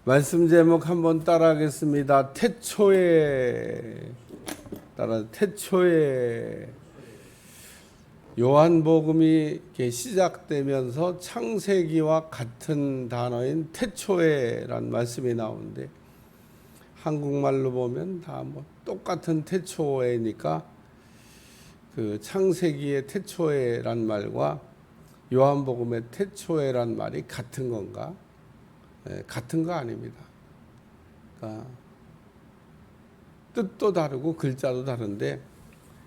말씀 제목 한번 따라하겠습니다. 태초에 요한복음이 이렇게 시작되면서 창세기와 같은 단어인 태초에란 말씀이 나오는데 한국말로 보면 다 뭐 똑같은 태초에니까 그 창세기의 태초에란 말과 요한복음의 태초에란 말이 같은 건가? 같은 거 아닙니다. 그러니까 뜻도 다르고 글자도 다른데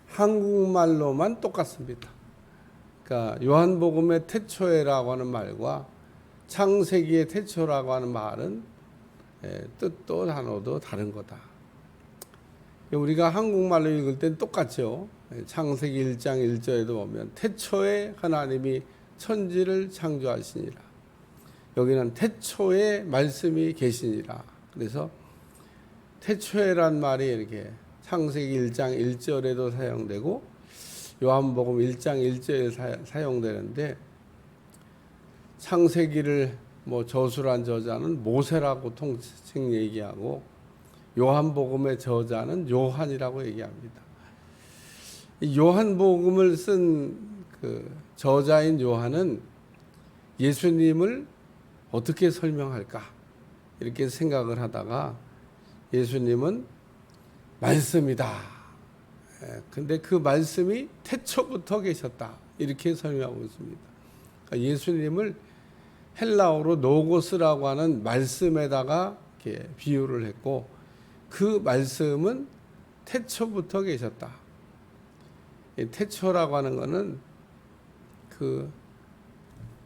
한국말로만 똑같습니다. 그러니까 요한복음의 태초에라고 하는 말과 창세기의 태초라고 하는 말은 뜻도 단어도 다른 거다. 우리가 한국말로 읽을 땐 똑같죠. 창세기 1장 1절에도 보면 태초에 하나님이 천지를 창조하시니라. 여기는 태초에 말씀이 계시니라. 그래서 태초에란 말이 이렇게 창세기 1장 1절에도 사용되고 요한복음 1장 1절에 사용되는데 창세기를 뭐 저술한 저자는 모세라고 통칭 얘기하고 요한복음의 저자는 요한이라고 얘기합니다. 이 요한복음을 쓴 그 저자인 요한은 예수님을 어떻게 설명할까 이렇게 생각을 하다가 예수님은 말씀이다. 근데 그 말씀이 태초부터 계셨다 이렇게 설명하고 있습니다. 그러니까 예수님을 헬라어로 노고스라고 하는 말씀에다가 이렇게 비유를 했고 그 말씀은 태초부터 계셨다. 이 태초라고 하는 것은 그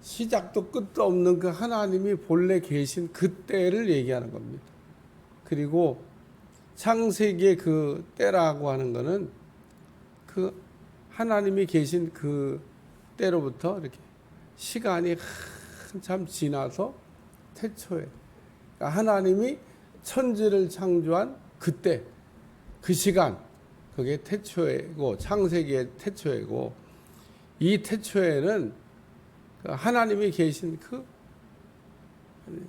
시작도 끝도 없는 그 하나님이 본래 계신 그때를 얘기하는 겁니다. 그리고 창세기의 그 때라고 하는 것은 그 하나님이 계신 그 때로부터 이렇게 시간이 한참 지나서 태초에 그러니까 하나님이 천지를 창조한 그때 그 시간 그게 태초이고 창세기의 태초이고 이 태초에는 하나님이 계신 그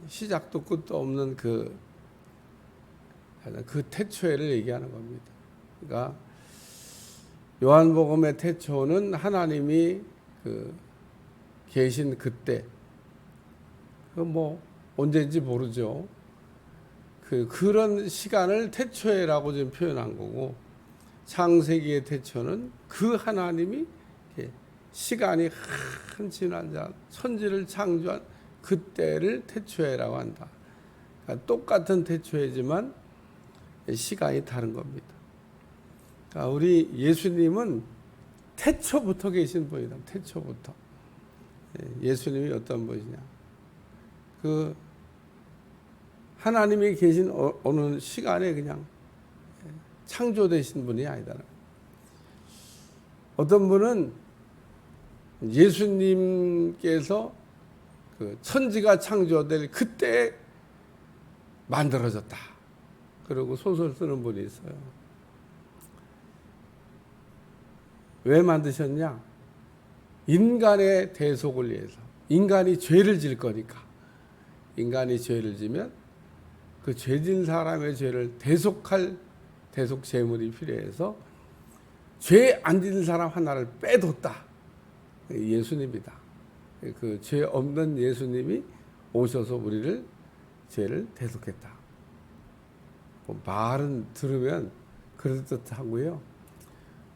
시작도 끝도 없는 그 태초에를 얘기하는 겁니다. 그러니까 요한복음의 태초는 하나님이 그 계신 그때 그 뭐 언제인지 모르죠. 그런 시간을 태초에라고 지금 표현한 거고 창세기의 태초는 그 하나님이 시간이 한 지난 자 천지를 창조한 그때를 태초에라고 한다. 그러니까 똑같은 태초에지만 시간이 다른 겁니다. 그러니까 우리 예수님은 태초부터 계신 분이다. 태초부터. 예수님이 어떤 분이냐? 그 하나님이 계신 어느 시간에 그냥 창조되신 분이 아니다. 어떤 분은 예수님께서 그 천지가 창조될 그때 만들어졌다. 그리고 소설 쓰는 분이 있어요. 왜 만드셨냐? 인간의 대속을 위해서. 인간이 죄를 질 거니까. 인간이 죄를 지면 그 죄진 사람의 죄를 대속할 대속 제물이 필요해서 죄 안 지는 사람 하나를 빼뒀다. 예수님이다. 그 죄 없는 예수님이 오셔서 우리를 죄를 대속했다. 뭐 말은 들으면 그럴듯하고요.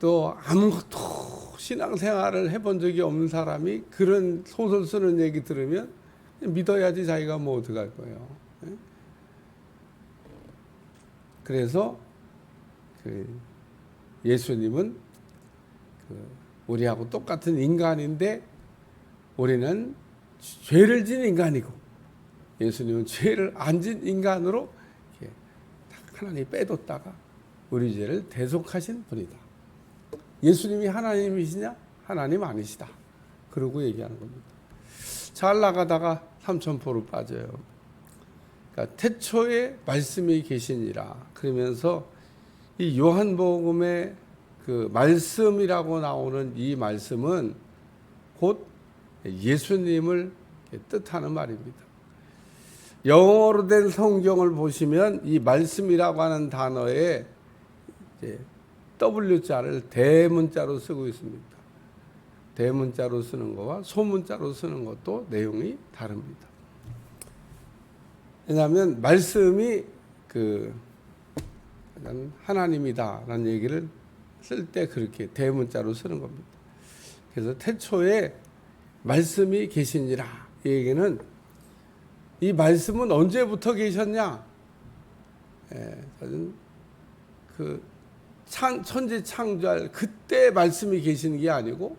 또 아무것도 신앙생활을 해본 적이 없는 사람이 그런 소설 쓰는 얘기 들으면 믿어야지 자기가 뭐 어떡할 거예요. 그래서 그 예수님은 우리하고 똑같은 인간인데 우리는 죄를 진 인간이고 예수님은 죄를 안 진 인간으로 하나님이 빼뒀다가 우리 죄를 대속하신 분이다. 예수님이 하나님이시냐? 하나님 아니시다. 그러고 얘기하는 겁니다. 잘 나가다가 삼천포로 빠져요. 그러니까 태초에 말씀이 계시니라. 그러면서 이 요한복음의 그 말씀이라고 나오는 이 말씀은 곧 예수님을 뜻하는 말입니다. 영어로 된 성경을 보시면 이 말씀이라고 하는 단어에 W자를 대문자로 쓰고 있습니다. 대문자로 쓰는 것과 소문자로 쓰는 것도 내용이 다릅니다. 왜냐하면 말씀이 하나님이다라는 얘기를 쓸 때 그렇게 대문자로 쓰는 겁니다. 그래서 태초에 말씀이 계시니라. 이 얘기는 이 말씀은 언제부터 계셨냐? 천지 창조할 그때 말씀이 계시는 게 아니고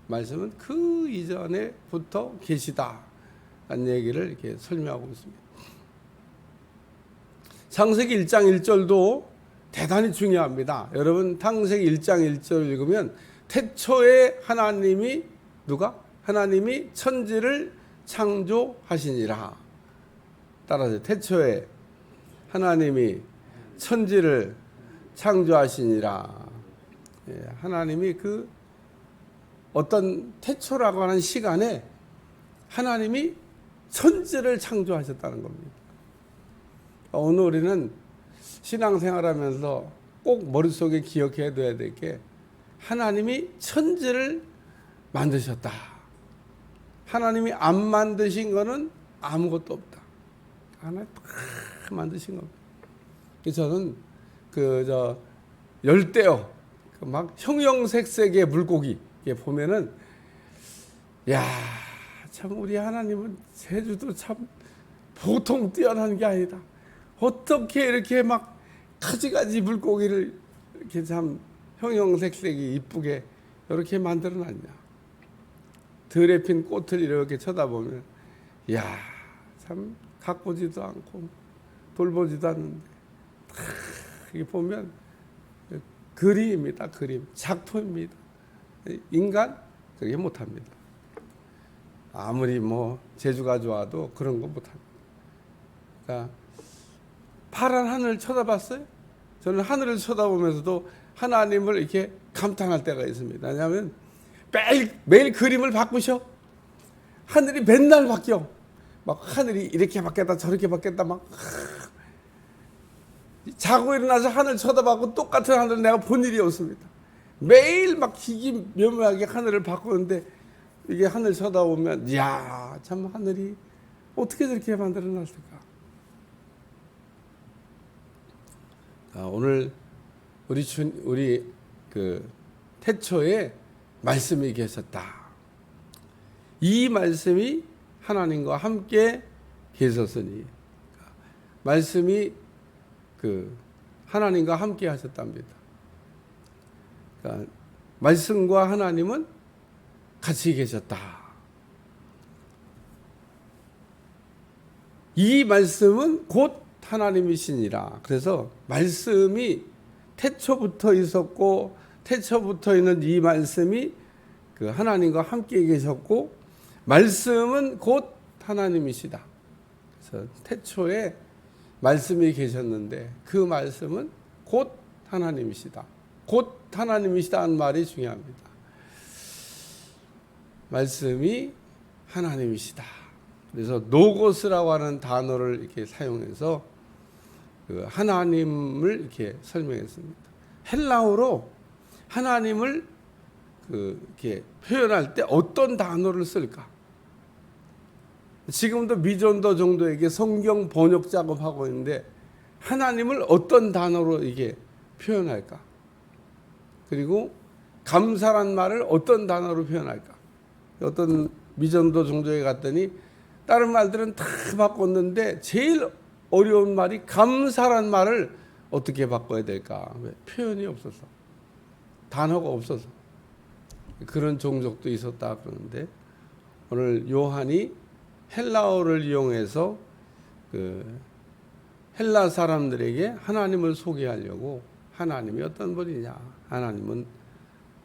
말씀은 그 이전에부터 계시다라는 얘기를 이렇게 설명하고 있습니다. 창세기 1장 1절도 대단히 중요합니다. 여러분 창세기 1장 1절 읽으면 태초에 하나님이 하나님이 천지를 창조하시니라. 따라서 태초에 하나님이 천지를 창조하시니라. 하나님이 어떤 태초라고 하는 시간에 하나님이 천지를 창조하셨다는 겁니다. 오늘 우리는 신앙생활하면서 꼭 머릿속에 기억해야 될 게 하나님이 천지를 만드셨다. 하나님이 안 만드신 거는 아무것도 없다. 하나님 다 만드신 겁니다. 저는 열대어 막 형형색색의 물고기 보면은 참 우리 하나님은 제주도 참 보통 뛰어난 게 아니다. 어떻게 이렇게 막 가지가지 물고기를 이렇게 참 형형색색이 이쁘게 이렇게 만들어놨냐. 들에 핀 꽃을 이렇게 쳐다보면 참 가꾸지도 않고 돌보지도 않는데 이게 보면 그림입니다. 그림, 작품입니다. 인간 그게 못합니다. 아무리 재주가 좋아도 그런 거 못합니다. 그러니까 파란 하늘 쳐다봤어요? 저는 하늘을 쳐다보면서도 하나님을 이렇게 감탄할 때가 있습니다. 왜냐하면 매일 그림을 바꾸셔. 하늘이 맨날 바뀌어. 막 하늘이 이렇게 바뀌었다 저렇게 바뀌었다 막 자고 일어나서 하늘 쳐다보고 똑같은 하늘 내가 본 일이 없습니다. 매일 막 기기묘묘하게 하늘을 바꾸는데 이게 하늘 쳐다보면 참 하늘이 어떻게 저렇게 만들어놨을까. 오늘 우리 태초에 말씀이 계셨다. 이 말씀이 하나님과 함께 계셨으니 말씀이 하나님과 함께 하셨답니다. 그러니까 말씀과 하나님은 같이 계셨다. 이 말씀은 곧 하나님이시니라. 그래서 말씀이 태초부터 있었고 태초부터 있는 이 말씀이 하나님과 함께 계셨고 말씀은 곧 하나님이시다. 그래서 태초에 말씀이 계셨는데 그 말씀은 곧 하나님이시다. 곧 하나님이시다는 말이 중요합니다. 말씀이 하나님이시다. 그래서 노고스라고 하는 단어를 이렇게 사용해서 하나님을 이렇게 설명했습니다. 헬라어로 하나님을 이렇게 표현할 때 어떤 단어를 쓸까? 지금도 미전도 정도에게 성경 번역 작업하고 있는데 하나님을 어떤 단어로 이게 표현할까? 그리고 감사란 말을 어떤 단어로 표현할까? 어떤 미전도 정도에 갔더니 다른 말들은 다 바꿨는데 제일 어려운 말이 감사란 말을 어떻게 바꿔야 될까? 왜? 표현이 없어서, 단어가 없어서. 그런 종족도 있었다 그러는데 오늘 요한이 헬라어를 이용해서 헬라 사람들에게 하나님을 소개하려고 하나님이 어떤 분이냐? 하나님은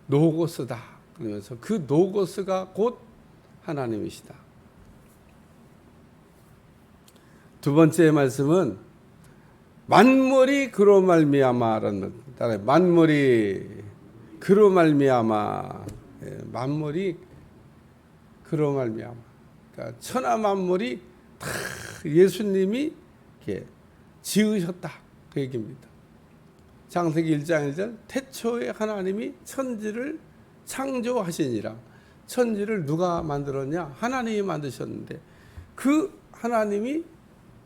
노고스다. 그러면서 그 노고스가 곧 하나님이시다. 두 번째 말씀은 만물이 그로 말미암아라는 따라 만물이 그로 말미암아. 만물이 그로 말미암아. 그러니까 천하 만물이 다 예수님이 이렇게 지으셨다 그 얘기입니다. 창세기 1장 1절 태초에 하나님이 천지를 창조하시니라. 천지를 누가 만들었냐? 하나님이 만드셨는데 그 하나님이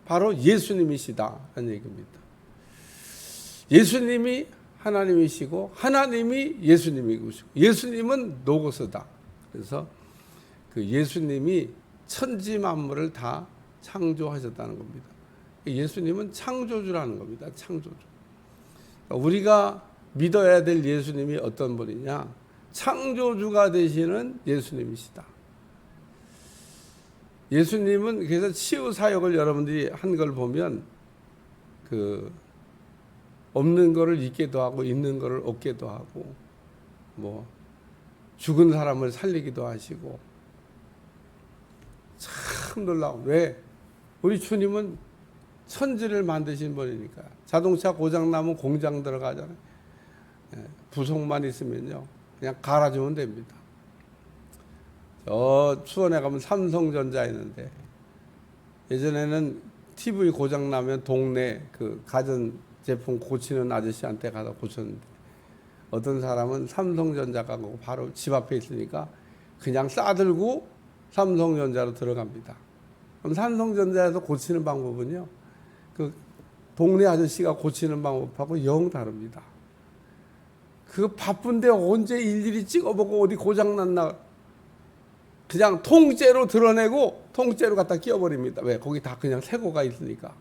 바로 예수님이시다 라는 얘기입니다. 예수님이 하나님이시고 하나님이 예수님이고 예수님은 로고스다. 그래서 그 예수님이 천지 만물을 다 창조하셨다는 겁니다. 예수님은 창조주라는 겁니다. 창조주. 우리가 믿어야 될 예수님이 어떤 분이냐? 창조주가 되시는 예수님이시다. 예수님은 그래서 치유 사역을 여러분들이 한 걸 보면 그 없는 거를 있게도 하고 있는 거를 얻게도 하고 뭐 죽은 사람을 살리기도 하시고 참 놀라워. 왜? 우리 주님은 천지를 만드신 분이니까. 자동차 고장나면 공장 들어가잖아요. 부속만 있으면요 그냥 갈아주면 됩니다. 저 수원에 가면 삼성전자 있는데 예전에는 TV 고장나면 동네 그 가전제품 고치는 아저씨한테 가서 고쳤는데 어떤 사람은 삼성전자 가고 바로 집 앞에 있으니까 그냥 싸들고 삼성전자로 들어갑니다. 그럼 삼성전자에서 고치는 방법은요 그 동네 아저씨가 고치는 방법하고 영 다릅니다. 그 바쁜데 언제 일일이 찍어보고 어디 고장났나 그냥 통째로 드러내고 통째로 갖다 끼워버립니다. 왜? 거기 다 그냥 새고가 있으니까.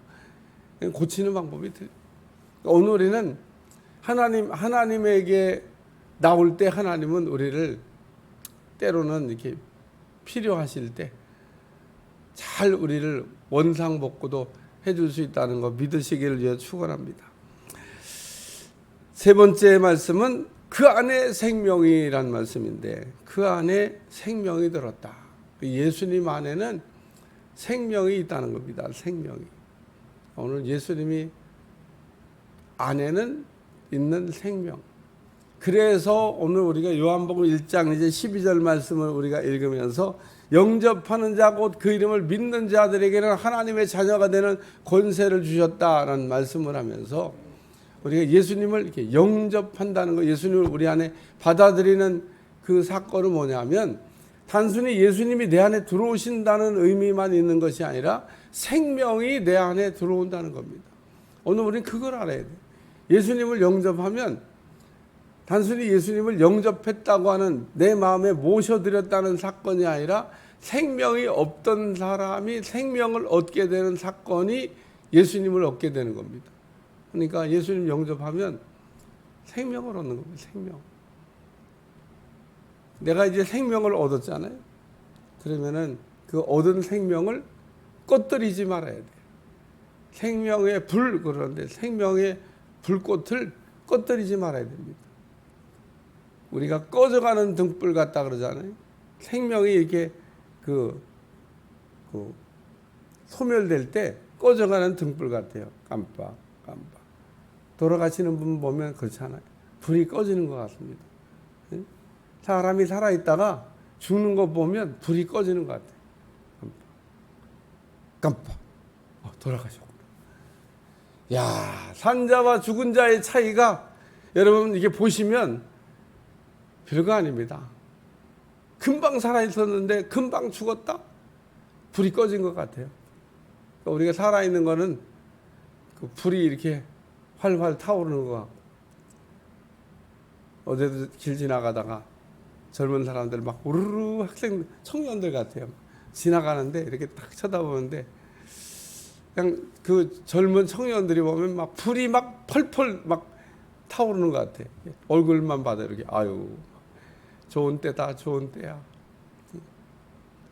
고치는 방법이 틀려. 오늘 우리는 하나님에게 나올 때 하나님은 우리를 때로는 이렇게 필요하실 때 잘 우리를 원상복구도 해줄 수 있다는 거 믿으시기를 위해 축원합니다. 세 번째 말씀은 그 안에 생명이란 말씀인데 그 안에 생명이 들었다. 예수님 안에는 생명이 있다는 겁니다. 생명이. 오늘 예수님이 안에는 있는 생명. 그래서 오늘 우리가 요한복음 1장 이제 12절 말씀을 우리가 읽으면서 영접하는 자 곧 그 이름을 믿는 자들에게는 하나님의 자녀가 되는 권세를 주셨다라는 말씀을 하면서 우리가 예수님을 이렇게 영접한다는 거, 예수님을 우리 안에 받아들이는 그 사건은 뭐냐면 단순히 예수님이 내 안에 들어오신다는 의미만 있는 것이 아니라 생명이 내 안에 들어온다는 겁니다. 오늘 우리는 그걸 알아야 돼요. 예수님을 영접하면 단순히 예수님을 영접했다고 하는 내 마음에 모셔드렸다는 사건이 아니라 생명이 없던 사람이 생명을 얻게 되는 사건이 예수님을 얻게 되는 겁니다. 그러니까 예수님 영접하면 생명을 얻는 겁니다. 생명. 내가 이제 생명을 얻었잖아요. 그러면은 그 얻은 생명을 꺼뜨리지 말아야 돼요. 생명의 불 그러는데 생명의 불꽃을 꺼뜨리지 말아야 됩니다. 우리가 꺼져가는 등불 같다 그러잖아요. 생명이 이렇게 소멸될 때 꺼져가는 등불 같아요. 깜빡. 돌아가시는 분 보면 그렇잖아요. 불이 꺼지는 것 같습니다. 사람이 살아있다가 죽는 거 보면 불이 꺼지는 것 같아요. 깜빡. 돌아가셨구나. 야, 산자와 죽은 자의 차이가 여러분 이게 보시면 별거 아닙니다. 금방 살아있었는데 금방 죽었다? 불이 꺼진 것 같아요. 그러니까 우리가 살아있는 거는 그 불이 이렇게 활활 타오르는 것 같고 어제도 길 지나가다가 젊은 사람들 막 우르르 학생 청년들 같아요. 지나가는데 이렇게 딱 쳐다보는데 그냥 그 젊은 청년들이 보면 막 불이 막 펄펄 막 타오르는 것 같아. 얼굴만 봐도 이렇게 아유 좋은 때다 좋은 때야.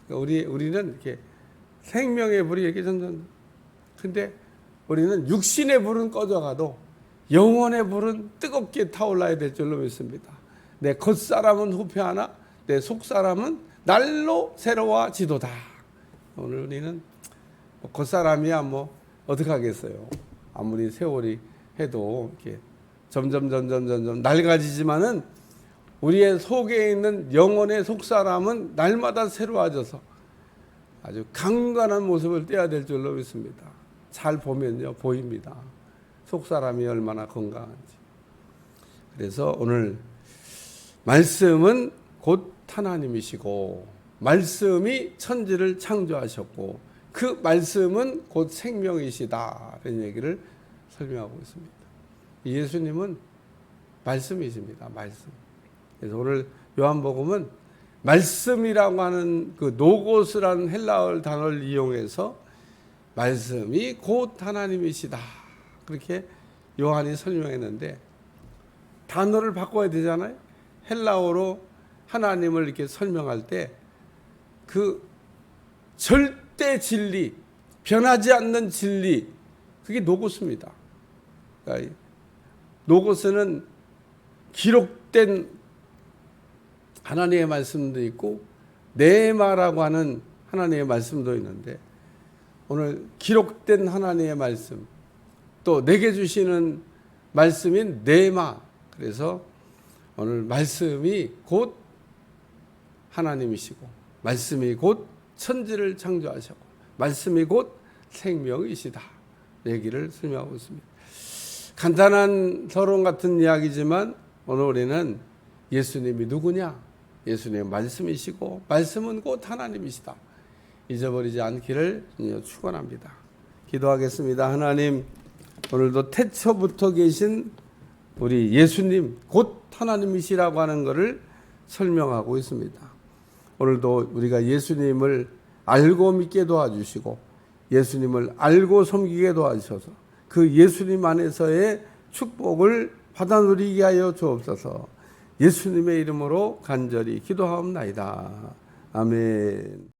우리는 이렇게 생명의 불이 이렇게 점점 근데 우리는 육신의 불은 꺼져가도 영혼의 불은 뜨겁게 타올라야 될 줄로 믿습니다. 내 겉사람은 후패하나 내 속사람은 날로 새로워지도다. 오늘 우리는 겉사람이야 뭐 어떡하겠어요. 아무리 세월이 해도 이렇게 점점 낡아지지만은 우리의 속에 있는 영혼의 속사람은 날마다 새로워져서 아주 강건한 모습을 떼야 될 줄로 믿습니다. 잘 보면요, 보입니다. 속 사람이 얼마나 건강한지. 그래서 오늘 말씀은 곧 하나님이시고, 말씀이 천지를 창조하셨고, 그 말씀은 곧 생명이시다. 이런 얘기를 설명하고 있습니다. 예수님은 말씀이십니다. 말씀. 그래서 오늘 요한복음은 말씀이라고 하는 그 노고스라는 헬라어 단어를 이용해서 말씀이 곧 하나님이시다. 그렇게 요한이 설명했는데 단어를 바꿔야 되잖아요. 헬라어로 하나님을 이렇게 설명할 때 그 절대 진리, 변하지 않는 진리, 그게 노고스입니다. 그러니까 노고스는 기록된 하나님의 말씀도 있고 네마라고 하는 하나님의 말씀도 있는데, 오늘 기록된 하나님의 말씀, 또 내게 주시는 말씀인 네마, 그래서 오늘 말씀이 곧 하나님이시고, 말씀이 곧 천지를 창조하셨고, 말씀이 곧 생명이시다 얘기를 설명하고 있습니다. 간단한 서론 같은 이야기지만 오늘 우리는 예수님이 누구냐? 예수님의 말씀이시고 말씀은 곧 하나님이시다. 잊어버리지 않기를 축원합니다. 기도하겠습니다. 하나님, 오늘도 태초부터 계신 우리 예수님 곧 하나님이시라고 하는 것을 설명하고 있습니다. 오늘도 우리가 예수님을 알고 믿게 도와주시고 예수님을 알고 섬기게 도와주셔서 그 예수님 안에서의 축복을 받아 누리게 하여 주옵소서. 예수님의 이름으로 간절히 기도하옵나이다. 아멘.